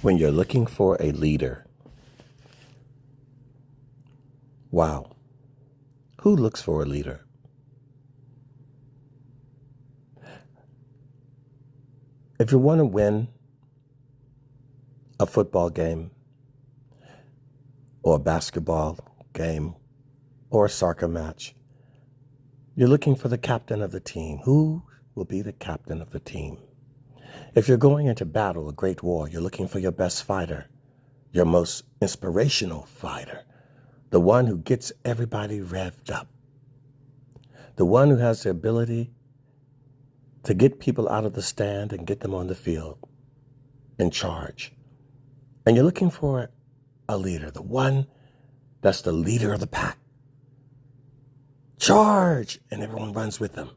When you're looking for a leader, wow, who looks for a leader? If you want to win a football game or a basketball game or a soccer match, you're looking for the captain of the team. Who will be the captain of the team? If you're going into battle, a great war, you're looking for your best fighter, your most inspirational fighter, the one who gets everybody revved up, the one who has the ability to get people out of the stand and get them on the field in charge. And you're looking for a leader, the one that's the leader of the pack. Charge! And everyone runs with them.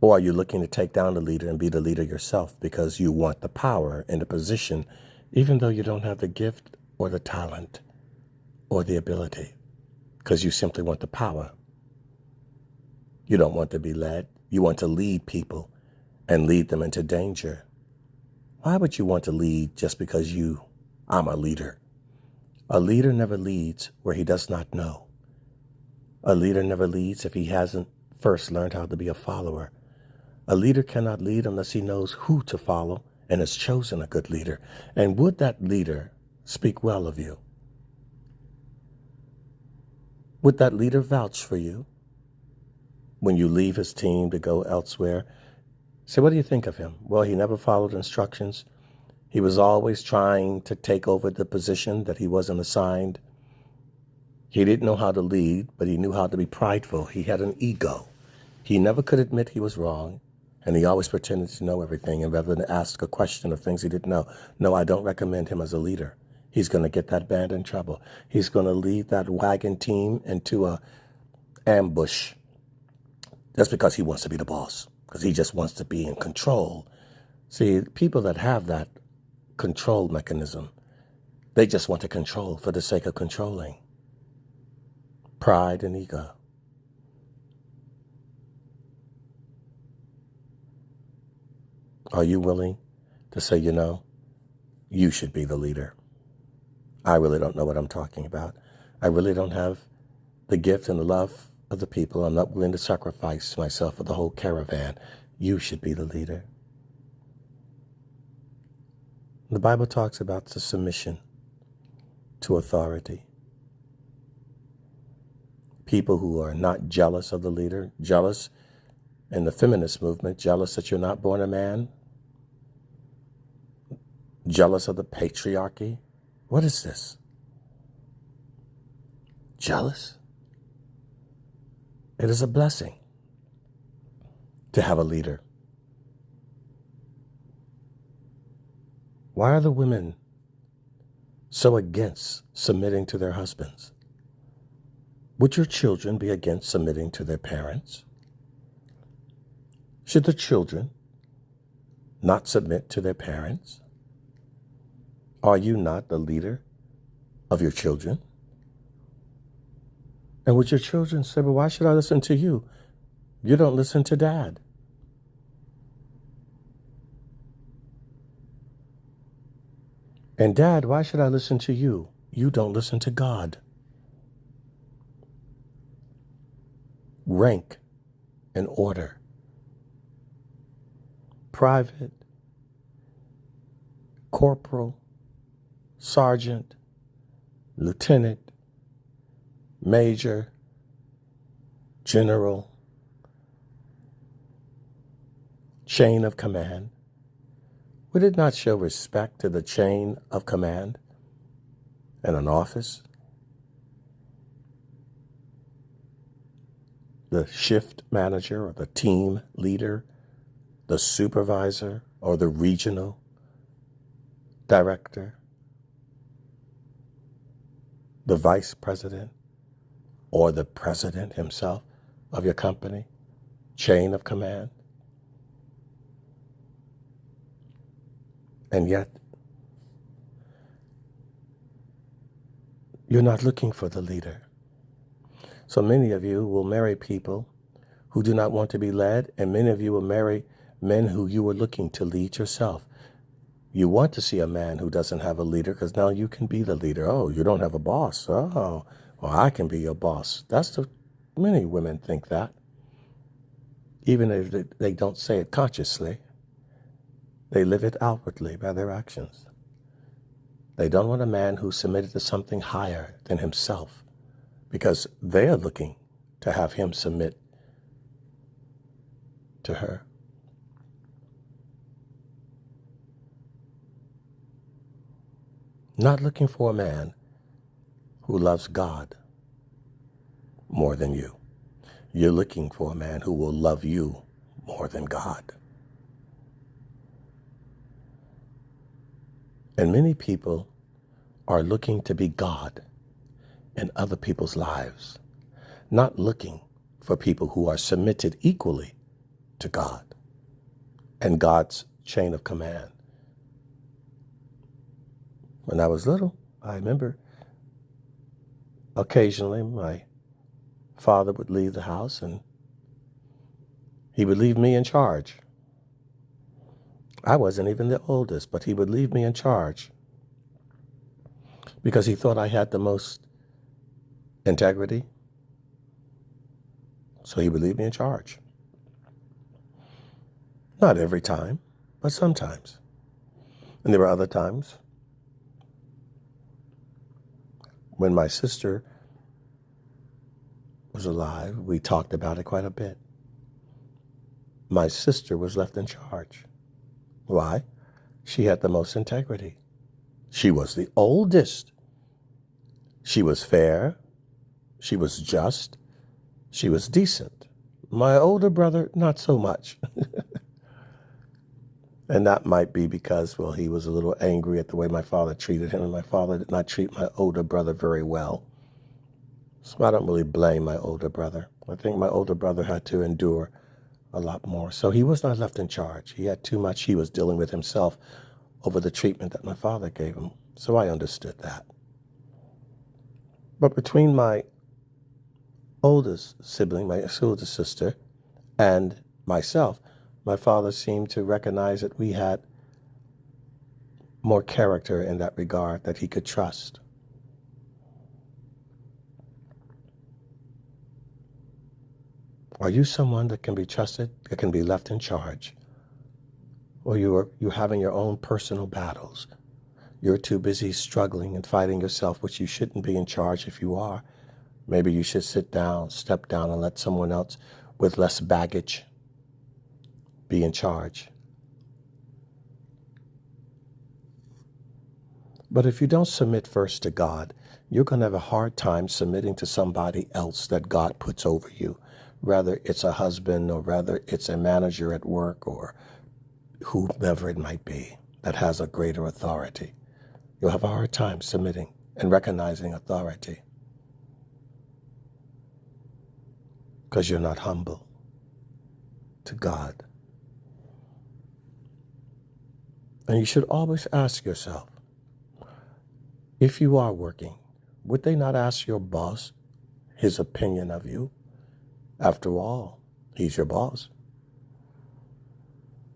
Or are you looking to take down the leader and be the leader yourself because you want the power and the position, even though you don't have the gift or the talent or the ability, because you simply want the power? You don't want to be led. You want to lead people and lead them into danger. Why would you want to lead just because I'm a leader? A leader never leads where he does not know. A leader never leads if he hasn't first learned how to be a follower. A leader cannot lead unless he knows who to follow and has chosen a good leader. And would that leader speak well of you? Would that leader vouch for you when you leave his team to go elsewhere? So what do you think of him? Well, he never followed instructions. He was always trying to take over the position that he wasn't assigned. He didn't know how to lead, but he knew how to be prideful. He had an ego. He never could admit he was wrong, and he always pretended to know everything. And rather than ask a question of things he didn't know, no, I don't recommend him as a leader. He's going to get that band in trouble. He's going to lead that wagon team into a ambush just because he wants to be the boss, because he just wants to be in control. See, people that have that control mechanism, they just want to control for the sake of controlling. Pride and ego. Are you willing to say, you should be the leader? I really don't know what I'm talking about. I really don't have the gift and the love of the people. I'm not willing to sacrifice myself for the whole caravan. You should be the leader. The Bible talks about the submission to authority. People who are not jealous of the leader, jealous in the feminist movement, jealous that you're not born a man, jealous of the patriarchy. What is this? Jealous? It is a blessing to have a leader. Why are the women so against submitting to their husbands? Would your children be against submitting to their parents? Should the children not submit to their parents? Are you not the leader of your children? And would your children say, well, why should I listen to you? You don't listen to dad. And dad, why should I listen to you? You don't listen to God. Rank and order. Private, corporal, sergeant, lieutenant, major, general, chain of command. Would it not show respect to the chain of command in an office? The shift manager or the team leader, the supervisor or the regional director, the vice president or the president himself of your company, chain of command. And yet, you're not looking for the leader. So many of you will marry people who do not want to be led, and many of you will marry men who you were looking to lead yourself. You want to see a man who doesn't have a leader because now you can be the leader. Oh, you don't have a boss. Oh, well, I can be your boss. Many women think that. Even if they don't say it consciously, they live it outwardly by their actions. They don't want a man who's submitted to something higher than himself because they're looking to have him submit to her. Not looking for a man who loves God more than you. You're looking for a man who will love you more than God. And many people are looking to be God in other people's lives, not looking for people who are submitted equally to God and God's chain of command. When I was little, I remember occasionally my father would leave the house and he would leave me in charge. I wasn't even the oldest, but he would leave me in charge because he thought I had the most integrity. So he would leave me in charge. Not every time, but sometimes. And there were other times when my sister was alive. We talked about it quite a bit. My sister was left in charge. Why? She had the most integrity. She was the oldest. She was fair. She was just. She was decent. My older brother, not so much. And that might be because, well, he was a little angry at the way my father treated him, and my father did not treat my older brother very well. So I don't really blame my older brother. I think my older brother had to endure a lot more. So he was not left in charge. He had too much he was dealing with himself over the treatment that my father gave him. So I understood that. But between my oldest sibling, my oldest sister, and myself, my father seemed to recognize that we had more character in that regard, that he could trust. Are you someone that can be trusted, that can be left in charge? Or you're having your own personal battles? You're too busy struggling and fighting yourself, which you shouldn't be in charge if you are. Maybe you should sit down, step down, and let someone else with less baggage be in charge. But if you don't submit first to God, you're going to have a hard time submitting to somebody else that God puts over you. Whether it's a husband or whether it's a manager at work or whomever it might be that has a greater authority. You'll have a hard time submitting and recognizing authority because you're not humble to God. And you should always ask yourself, if you are working, would they not ask your boss his opinion of you? After all, he's your boss.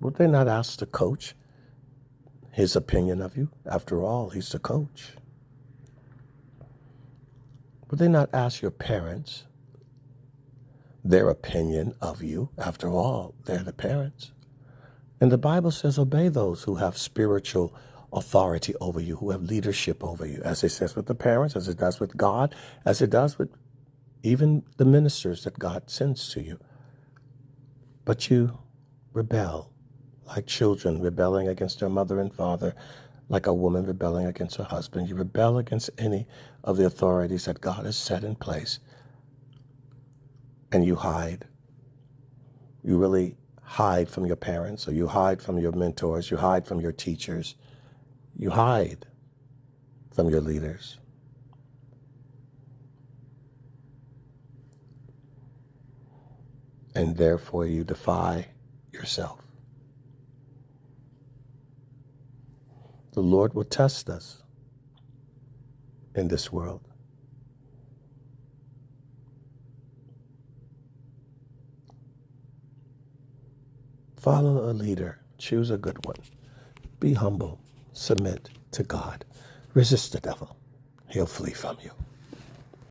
Would they not ask the coach his opinion of you? After all, he's the coach. Would they not ask your parents their opinion of you? After all, they're the parents. And the Bible says, obey those who have spiritual authority over you, who have leadership over you, as it says with the parents, as it does with God, as it does with even the ministers that God sends to you. But you rebel like children rebelling against their mother and father, like a woman rebelling against her husband. You rebel against any of the authorities that God has set in place, and you hide. You really hide from your parents, or you hide from your mentors, you hide from your teachers, you hide from your leaders. And therefore you defy yourself. The Lord will test us in this world. Follow a leader. Choose a good one. Be humble. Submit to God. Resist the devil. He'll flee from you.